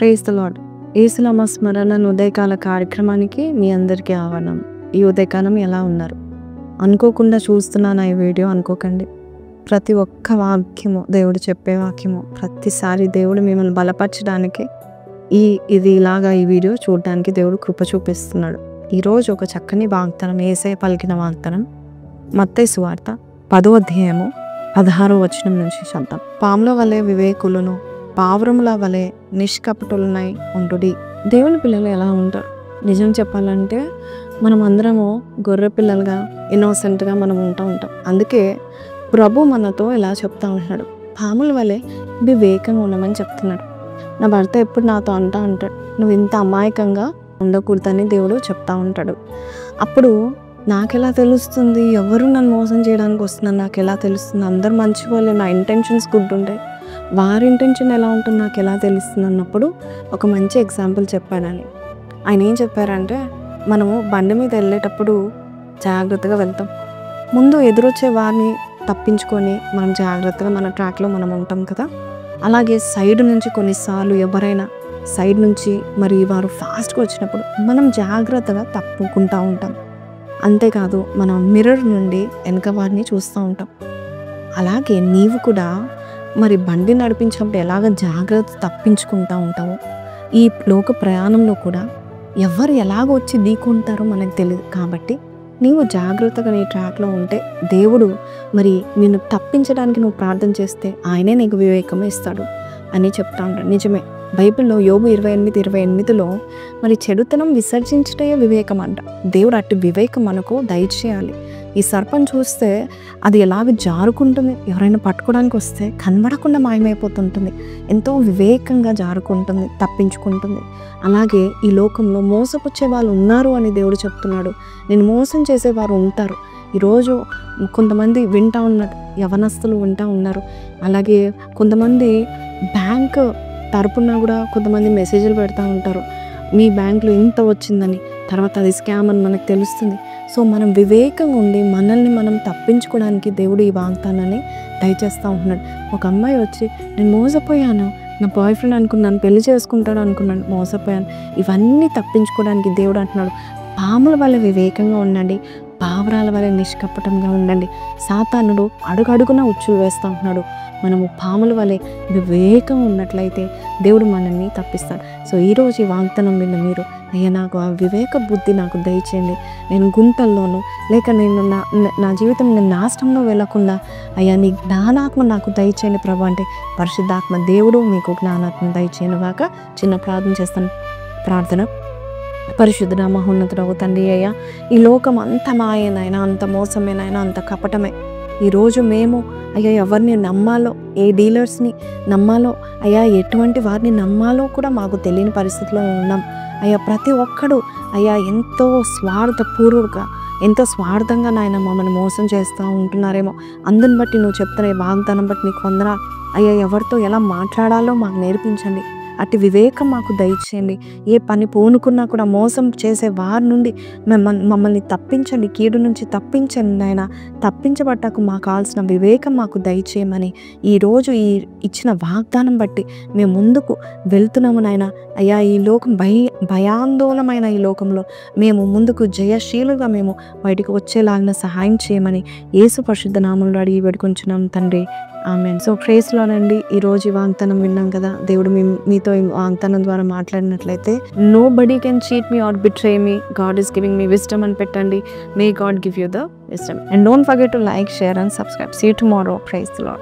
Praise the lord. యేసునామ స్మరణ ఉదయకాల కార్యక్రమానికి మీ అందరికీ ఆహ్వానం. ఈ ఉదయకాలం ఎలా ఉన్నారు? అనుకోకుండా చూస్తున్నాను ఈ వీడియో అనుకోకండి. ప్రతి ఒక్క వాక్యము దేవుడు చెప్పే వాక్యము ప్రతిసారి దేవుడు మిమ్మల్ని బలపరచడానికి ఇది ఇలాగా ఈ వీడియో చూడడానికి దేవుడు కృప చూపిస్తున్నాడు. ఈరోజు ఒక చక్కని వాగ్దానం, యేసయ్య పలికిన వాగ్దానం మత్తయి సువార్త 10వ అధ్యాయము 16వ వచనం నుంచి చదువుతాం. పాముల వలె వివేకులను, పావురముల వలె నిష్కపటులనై ఉండుడి. దేవుని పిల్లలు ఎలా ఉంటారు? నిజం చెప్పాలంటే మనం అందరము గొర్రె పిల్లలుగా ఇన్నోసెంట్గా మనం ఉంటాం. అందుకే ప్రభు మనతో ఇలా చెప్తా ఉంటున్నాడు, పాముల వలె వివేకంగా ఉండమని చెప్తున్నాడు. నా భర్త ఎప్పుడు నాతో అంటాడు, నువ్వు ఇంత అమాయకంగా ఉండకూడదని దేవుడు చెప్తా ఉంటాడు. అప్పుడు నాకెలా తెలుస్తుంది ఎవరు నన్ను మోసం చేయడానికి వస్తున్నారు? నాకు ఎలా తెలుస్తుంది? అందరు మంచి వాళ్ళే, నా ఇంటెన్షన్స్ గుడ్ ఉంటాయి, వారి ఇంటెన్షన్ ఎలా ఉంటుంది నాకు ఎలా తెలుస్తుంది అన్నప్పుడు ఒక మంచి ఎగ్జాంపుల్ చెప్పానని. ఆయన ఏం చెప్పారంటే, మనము బండి మీద వెళ్ళేటప్పుడు జాగ్రత్తగా వెళ్తాం. ముందు ఎదురొచ్చే వారిని తప్పించుకొని మనం జాగ్రత్తగా మన ట్రాక్లో మనం ఉంటాం కదా. అలాగే సైడ్ నుంచి కొన్నిసార్లు ఎవరైనా సైడ్ నుంచి మరి వారు ఫాస్ట్గా వచ్చినప్పుడు మనం జాగ్రత్తగా తప్పుకుంటూ ఉంటాం. అంతేకాదు మనం మిర్రర్ నుండి వెనక వారిని చూస్తూ ఉంటాం. అలాగే నీవు కూడా మరి బండి నడిపించినప్పుడు ఎలాగ జాగ్రత్త తప్పించుకుంటూ ఉంటావో ఈ లోక ప్రయాణంలో కూడా ఎవరు ఎలాగ వచ్చి ఢీకొంటారో మనకు తెలియదు. కాబట్టి నీవు జాగ్రత్తగా నీ ట్రాక్లో ఉంటే దేవుడు మరి నిన్ను తప్పించడానికి నువ్వు ప్రార్థన చేస్తే ఆయనే నీకు వివేకం ఇస్తాడు అని చెప్తా ఉంటాడు. నిజమే, బైబిల్లో యోబు 28:28లో మరి చెడుతనం విసర్జించటే వివేకం అంట. దేవుడు అట్టి వివేకం మనకు దయచేయాలి. ఈ సర్పం చూస్తే అది ఎలాగ జారుకుంటుంది, ఎవరైనా పట్టుకోవడానికి వస్తే కనబడకుండా మాయమైపోతుంటుంది, ఎంతో వివేకంగా జారుకుంటుంది, తప్పించుకుంటుంది. అలాగే ఈ లోకంలో మోసపుచ్చే వాళ్ళు ఉన్నారు అని దేవుడు చెప్తున్నాడు. నేను మోసం చేసేవారు ఉంటారు. ఈరోజు కొంతమంది వింటా ఉన్నారు, యవనస్తులు వింటూ ఉన్నారు. అలాగే కొంతమంది బ్యాంక్ తరపున కూడా కొంతమంది మెసేజ్లు పెడతా ఉంటారు, మీ బ్యాంకులో ఇంత వచ్చిందని. తర్వాత అది స్కామ్ అని మనకు తెలుస్తుంది. సో మనం వివేకంగా ఉండి మనల్ని మనం తప్పించుకోవడానికి దేవుడు ఈ వాగ్దానాన్ని దయచేస్తూ ఉంటున్నాడు. ఒక అమ్మాయి వచ్చి, నేను మోసపోయాను, నా బాయ్ ఫ్రెండ్ అనుకున్నాను, పెళ్లి చేసుకుంటాడు అనుకున్నాను, మోసపోయాను. ఇవన్నీ తప్పించుకోవడానికి దేవుడు అంటున్నాడు, పాముల వల్ల వివేకంగా ఉండండి, పావురాల వల్ల నిష్కపటంగా ఉండండి. సాతానుడు అడుగడుగున ఉచ్చులు వేస్తూ ఉంటున్నాడు. మనము పాముల వలె వివేకంగా ఉన్నట్లయితే దేవుడు మనల్ని తప్పిస్తాడు. సో ఈరోజు ఈ వాగ్దానం విన్న మీరు, అయ్యా నాకు ఆ వివేక బుద్ధి నాకు దయచేయండి, నేను గుంటల్లోనూ లేక నేను నా జీవితం నేను నాశనంలో వెళ్ళకుండా అయ్యా నీ జ్ఞానాత్మ నాకు దయచేయండి ప్రభు అంటే, పరిశుద్ధాత్మ దేవుడు మీకు జ్ఞానాత్మ దయచేయను గాక. చిన్న ప్రార్థన చేస్తాను. ప్రార్థన. పరిశుద్ధుడా మహోన్నతుడవు తండ్రి, అయ్యా ఈ లోకం అంత మాయేనైనా, అంత మోసమేనైనా, అంత కపటమే. ఈరోజు మేము అయ్యా ఎవరిని నమ్మాలో, ఏ డీలర్స్ని నమ్మాలో, అయ్యా ఎటువంటి వారిని నమ్మాలో కూడా మాకు తెలియని పరిస్థితిలో ఉన్నాం. అయ్యా ప్రతి ఒక్కడు అయ్యా ఎంతో స్వార్థపూర్వకంగా, ఎంతో స్వార్థంగా నాయన మమ్మల్ని మోసం చేస్తూ ఉంటున్నారేమో. అందుని బట్టి నువ్వు చెప్తున్న ఈ వాగ్దానం బట్టి నీకు వందనాలు. అయ్యా ఎవరితో ఎలా మాట్లాడాలో మాకు నేర్పించండి, అట్టి వివేకం మాకు దయచేయండి. ఏ పని పూనుకున్నా కూడా మోసం చేసే వారి నుండి మమ్మల్ని తప్పించండి, కీడు నుంచి తప్పించండి నాయన. తప్పించబట్టకు మాకు కావాల్సిన వివేకం మాకు దయచేయమని ఈరోజు ఈ ఇచ్చిన వాగ్దానం బట్టి మేము ముందుకు వెళ్తున్నాము నాయన. అయ్యా ఈ లోకం భయాందోళనమైన ఈ లోకంలో మేము ముందుకు జయశీలుగా మేము బయటకు వచ్చేలాగిన సహాయం చేయమని యేసు పరిశుద్ధ నామములో అడిగి వేడుకొంచున్నాం తండ్రి, ఆమేన్. సో ప్రేస్లోనండి, ఈరోజు ఈ వాగ్దానం విన్నాం కదా. దేవుడు మీతో ఈ వాగ్దానం ద్వారా మాట్లాడినట్లయితే, nobody can cheat me or betray me, God is giving me wisdom అని పెట్టండి. May God give you the wisdom. And don't forget to like, share and subscribe. See you tomorrow. Praise the lord.